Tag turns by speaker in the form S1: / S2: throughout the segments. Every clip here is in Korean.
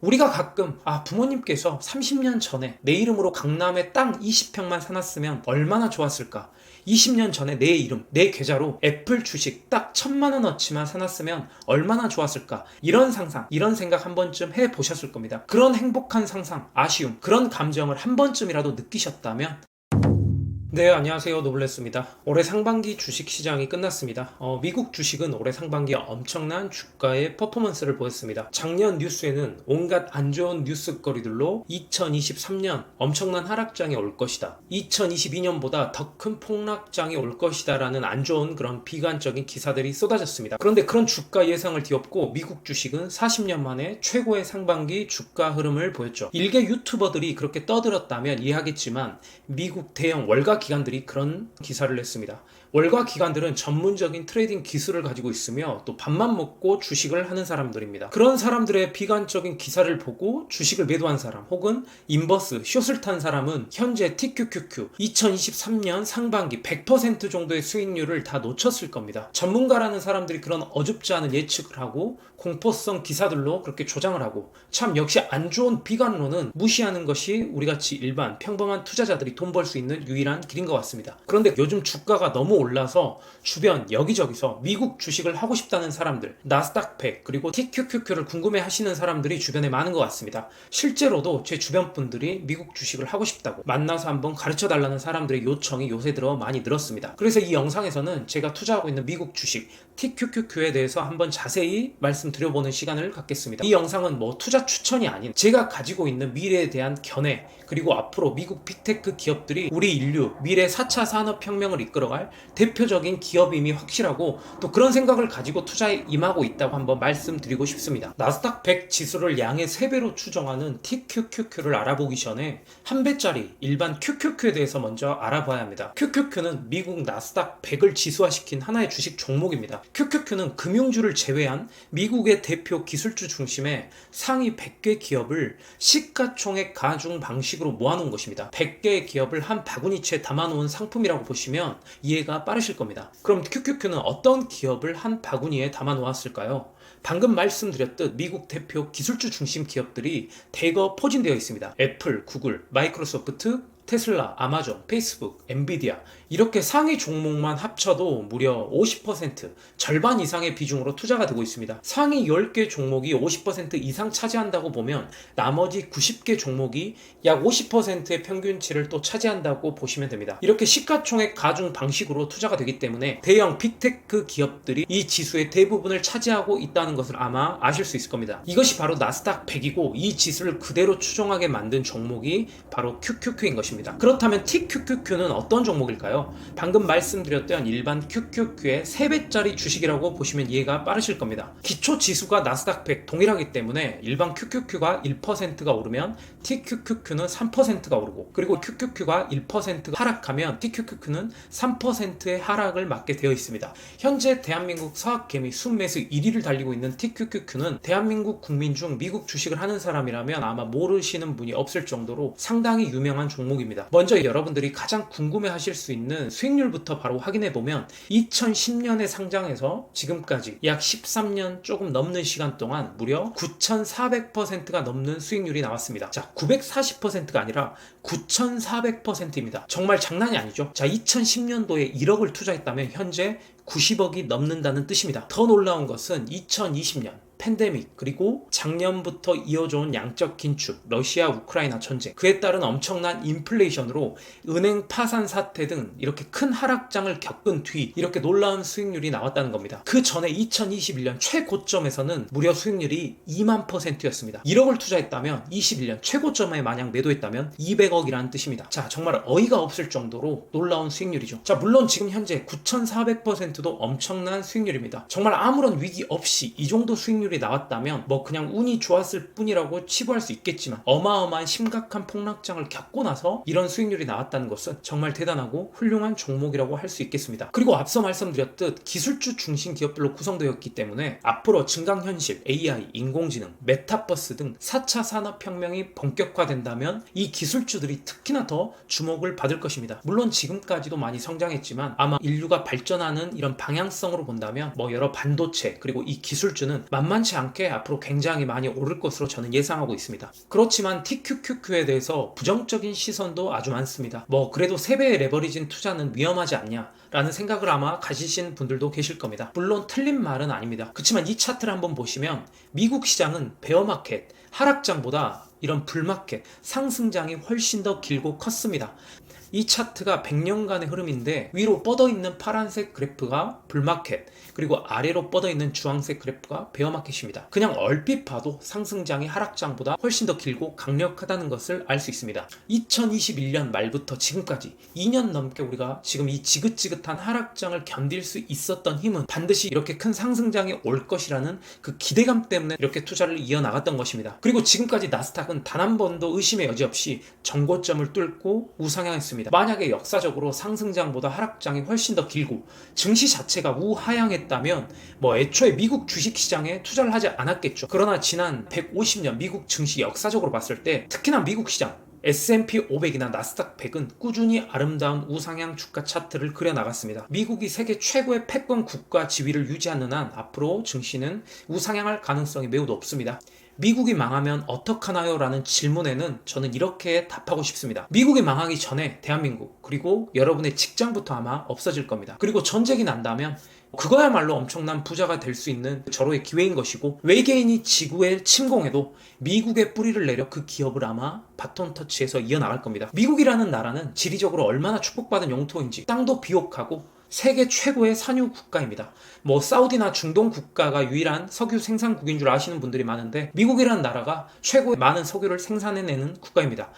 S1: 우리가 가끔 부모님께서 30년 전에 내 이름으로 강남에 땅 20평만 사놨으면 얼마나 좋았을까, 20년 전에 내 이름, 내 계좌로 애플 주식 딱 1,000만 원어치만 사놨으면 얼마나 좋았을까, 이런 상상, 이런 생각 한 번쯤 해보셨을 겁니다. 그런 행복한 상상, 아쉬움, 그런 감정을 한 번쯤이라도 느끼셨다면, 네, 안녕하세요. 노블레스입니다. 올해 상반기 주식시장이 끝났습니다. 미국 주식은 올해 상반기 엄청난 주가의 퍼포먼스를 보였습니다. 작년 뉴스에는 온갖 안 좋은 뉴스거리들로 2023년 엄청난 하락장이 올 것이다, 2022년보다 더 큰 폭락장이 올 것이다 라는 안 좋은 그런 비관적인 기사들이 쏟아졌습니다. 그런데 그런 주가 예상을 뒤엎고 미국 주식은 40년 만에 최고의 상반기 주가 흐름을 보였죠. 일개 유튜버들이 그렇게 떠들었다면 이해하겠지만 미국 대형 월가 기관들이 그런 기사를 냈습니다. 월가 기관들은 전문적인 트레이딩 기술을 가지고 있으며 또 밥만 먹고 주식을 하는 사람들입니다. 그런 사람들의 비관적인 기사를 보고 주식을 매도한 사람, 혹은 인버스, 숏을 탄 사람은 현재 TQQQ 2023년 상반기 100% 정도의 수익률을 다 놓쳤을 겁니다. 전문가라는 사람들이 그런 어줍지 않은 예측을 하고 공포성 기사들로 그렇게 조장을 하고, 참 역시 안 좋은 비관론은 무시하는 것이 우리같이 일반 평범한 투자자들이 돈 벌 수 있는 유일한 길인 것 같습니다. 그런데 요즘 주가가 너무 올라서 주변 여기저기서 미국 주식을 하고 싶다는 사람들, 나스닥 100 그리고 TQQQ를 궁금해 하시는 사람들이 주변에 많은 것 같습니다. 실제로도 제 주변 분들이 미국 주식을 하고 싶다고 만나서 한번 가르쳐 달라는 사람들의 요청이 요새 들어 많이 늘었습니다. 그래서 이 영상에서는 제가 투자하고 있는 미국 주식 TQQQ에 대해서 한번 자세히 말씀드려보는 시간을 갖겠습니다. 이 영상은 뭐 투자 추천이 아닌 제가 가지고 있는 미래에 대한 견해, 그리고 앞으로 미국 빅테크 기업들이 우리 인류 미래 4차 산업혁명을 이끌어갈 대표적인 기업임이 확실하고, 또 그런 생각을 가지고 투자에 임하고 있다고 한번 말씀드리고 싶습니다. 나스닥 100 지수를 양의 3배로 추정하는 TQQQ를 알아보기 전에 한 배짜리 일반 QQQ에 대해서 먼저 알아봐야 합니다. QQQ는 미국 나스닥 100을 지수화시킨 하나의 주식 종목입니다. QQQ는 금융주를 제외한 미국의 대표 기술주 중심의 상위 100개 기업을 시가총액 가중 방식으로 모아놓은 것입니다. 100개의 기업을 한 바구니채 담아놓은 상품이라고 보시면 이해가 빠르실 겁니다. 그럼 QQQ는 어떤 기업을 한 바구니에 담아놓았을까요? 방금 말씀드렸듯 미국 대표 기술주 중심 기업들이 대거 포진되어 있습니다. 애플, 구글, 마이크로소프트, 테슬라, 아마존, 페이스북, 엔비디아, 이렇게 상위 종목만 합쳐도 무려 50%, 절반 이상의 비중으로 투자가 되고 있습니다. 상위 10개 종목이 50% 이상 차지한다고 보면 나머지 90개 종목이 약 50%의 평균치를 또 차지한다고 보시면 됩니다. 이렇게 시가총액 가중 방식으로 투자가 되기 때문에 대형 빅테크 기업들이 이 지수의 대부분을 차지하고 있다는 것을 아마 아실 수 있을 겁니다. 이것이 바로 나스닥 100이고 이 지수를 그대로 추종하게 만든 종목이 바로 QQQ인 것입니다. 그렇다면 TQQQ는 어떤 종목일까요? 방금 말씀드렸던 일반 QQQ의 3배짜리 주식이라고 보시면 이해가 빠르실 겁니다. 기초 지수가 나스닥 100 동일하기 때문에 일반 QQQ가 1%가 오르면 TQQQ는 3%가 오르고, 그리고 QQQ가 1%가 하락하면 TQQQ는 3%의 하락을 맞게 되어 있습니다. 현재 대한민국 서학개미 순매수 1위를 달리고 있는 TQQQ는 대한민국 국민 중 미국 주식을 하는 사람이라면 아마 모르시는 분이 없을 정도로 상당히 유명한 종목입니다. 먼저 여러분들이 가장 궁금해 하실 수 있는 수익률부터 바로 확인해 보면 2010년에 상장해서 지금까지 약 13년 조금 넘는 시간 동안 무려 9,400%가 넘는 수익률이 나왔습니다. 자, 940%가 아니라 9,400%입니다. 정말 장난이 아니죠. 자, 2010년도에 1억을 투자했다면 현재 90억이 넘는다는 뜻입니다. 더 놀라운 것은 2020년 팬데믹, 그리고 작년부터 이어져온 양적 긴축, 러시아 우크라이나 전쟁, 그에 따른 엄청난 인플레이션으로 은행 파산 사태 등 이렇게 큰 하락장을 겪은 뒤 이렇게 놀라운 수익률이 나왔다는 겁니다. 그 전에 2021년 최고점에서는 무려 수익률이 2만%였습니다. 1억을 투자했다면 21년 최고점에 만약 매도했다면 200억이라는 뜻입니다. 자, 정말 어이가 없을 정도로 놀라운 수익률이죠. 자, 물론 지금 현재 9,400%도 엄청난 수익률입니다. 정말 아무런 위기 없이 이 정도 수익률 이 나왔다면 뭐 그냥 운이 좋았을 뿐이라고 치부할 수 있겠지만, 어마어마한 심각한 폭락장을 겪고 나서 이런 수익률이 나왔다는 것은 정말 대단하고 훌륭한 종목이라고 할 수 있겠습니다. 그리고 앞서 말씀드렸듯 기술주 중심 기업들로 구성되었기 때문에 앞으로 증강현실, AI, 인공지능, 메타버스 등 4차 산업혁명이 본격화된다면 이 기술주들이 특히나 더 주목을 받을 것입니다. 물론 지금까지도 많이 성장했지만 아마 인류가 발전하는 이런 방향성으로 본다면 뭐 여러 반도체 그리고 이 기술주는 만만치 만만치 않게 앞으로 굉장히 많이 오를 것으로 저는 예상하고 있습니다. 그렇지만 TQQQ에 대해서 부정적인 시선도 아주 많습니다. 그래도 3배의 레버리진 투자는 위험하지 않냐 라는 생각을 아마 가지신 분들도 계실 겁니다. 물론 틀린 말은 아닙니다. 그렇지만 이 차트를 한번 보시면 미국 시장은 베어마켓, 하락장보다 이런 불마켓, 상승장이 훨씬 더 길고 컸습니다. 이 차트가 100년간의 흐름인데 위로 뻗어있는 파란색 그래프가 불마켓, 그리고 아래로 뻗어있는 주황색 그래프가 베어마켓입니다. 그냥 얼핏 봐도 상승장이 하락장보다 훨씬 더 길고 강력하다는 것을 알 수 있습니다. 2021년 말부터 지금까지 2년 넘게 우리가 지금 이 지긋지긋한 하락장을 견딜 수 있었던 힘은 반드시 이렇게 큰 상승장이 올 것이라는 그 기대감 때문에 이렇게 투자를 이어나갔던 것입니다. 그리고 지금까지 나스닥은 단 한 번도 의심의 여지 없이 정고점을 뚫고 우상향했습니다. 만약에 역사적으로 상승장보다 하락장이 훨씬 더 길고 증시 자체가 우하향했다면 애초에 미국 주식시장에 투자를 하지 않았겠죠. 그러나 지난 150년 미국 증시 역사적으로 봤을 때 특히나 미국 시장 S&P 500이나 나스닥 100은 꾸준히 아름다운 우상향 주가 차트를 그려나갔습니다. 미국이 세계 최고의 패권 국가 지위를 유지하는 한 앞으로 증시는 우상향할 가능성이 매우 높습니다. 미국이 망하면 어떡하나요? 라는 질문에는 저는 이렇게 답하고 싶습니다. 미국이 망하기 전에 대한민국, 그리고 여러분의 직장부터 아마 없어질 겁니다. 그리고 전쟁이 난다면 그거야말로 엄청난 부자가 될 수 있는 절호의 기회인 것이고, 외계인이 지구에 침공해도 미국의 뿌리를 내려 그 기업을 아마 바톤 터치해서 이어나갈 겁니다. 미국이라는 나라는 지리적으로 얼마나 축복받은 영토인지, 땅도 비옥하고 세계 최고의 산유 국가입니다. 사우디나 중동 국가가 유일한 석유 생산국인 줄 아시는 분들이 많은데, 미국이라는 나라가 최고의 많은 석유를 생산해내는 국가입니다.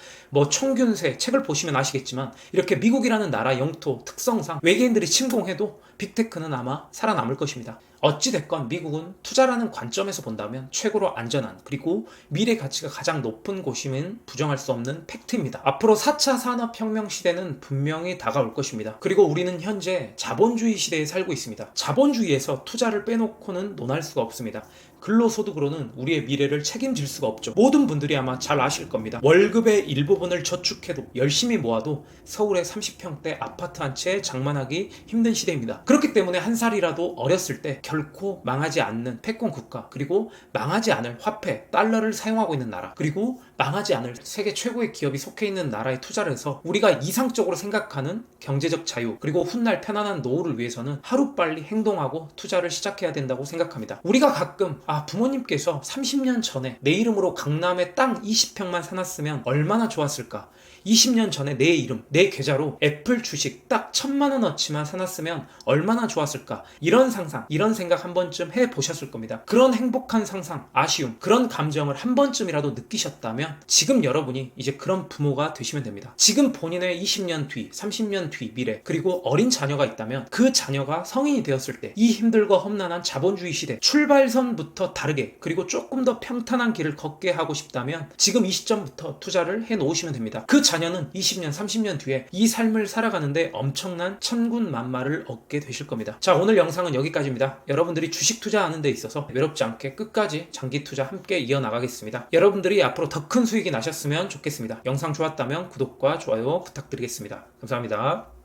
S1: 총균세 책을 보시면 아시겠지만 이렇게 미국이라는 나라 영토 특성상 외계인들이 침공해도 빅테크는 아마 살아남을 것입니다. 어찌됐건 미국은 투자라는 관점에서 본다면 최고로 안전한, 그리고 미래 가치가 가장 높은 곳임은 부정할 수 없는 팩트입니다. 앞으로 4차 산업혁명 시대는 분명히 다가올 것입니다. 그리고 우리는 현재 자본주의 시대에 살고 있습니다. 자본주의에서 투자를 빼놓고는 논할 수가 없습니다. 근로소득으로는 우리의 미래를 책임질 수가 없죠. 모든 분들이 아마 잘 아실 겁니다. 월급의 일부분을 저축해도 열심히 모아도 서울의 30평대 아파트 한 채 장만하기 힘든 시대입니다. 그렇기 때문에 한 살이라도 어렸을 때 결코 망하지 않는 패권 국가, 그리고 망하지 않을 화폐, 달러를 사용하고 있는 나라, 그리고 망하지 않을 세계 최고의 기업이 속해 있는 나라에 투자를 해서 우리가 이상적으로 생각하는 경제적 자유, 그리고 훗날 편안한 노후를 위해서는 하루빨리 행동하고 투자를 시작해야 된다고 생각합니다. 우리가 가끔 부모님께서 30년 전에 내 이름으로 강남에 땅 20평만 사놨으면 얼마나 좋았을까, 20년 전에 내 이름, 내 계좌로 애플 주식 딱 1,000만원어치만 사놨으면 얼마나 좋았을까, 이런 상상, 이런 생각 한 번쯤 해보셨을 겁니다. 그런 행복한 상상, 아쉬움, 그런 감정을 한 번쯤이라도 느끼셨다면 지금 여러분이 이제 그런 부모가 되시면 됩니다. 지금 본인의 20년 뒤, 30년 뒤 미래, 그리고 어린 자녀가 있다면 그 자녀가 성인이 되었을 때 이 힘들고 험난한 자본주의 시대 출발선부터 다르게, 그리고 조금 더 평탄한 길을 걷게 하고 싶다면 지금 이 시점부터 투자를 해 놓으시면 됩니다. 그 자녀는 20년, 30년 뒤에 이 삶을 살아가는데 엄청난 천군만마를 얻게 되실 겁니다. 자, 오늘 영상은 여기까지입니다. 여러분들이 주식 투자하는 데 있어서 외롭지 않게 끝까지 장기 투자 함께 이어나가겠습니다. 여러분들이 앞으로 더 큰 수익이 나셨으면 좋겠습니다. 영상 좋았다면 구독과 좋아요 부탁드리겠습니다. 감사합니다.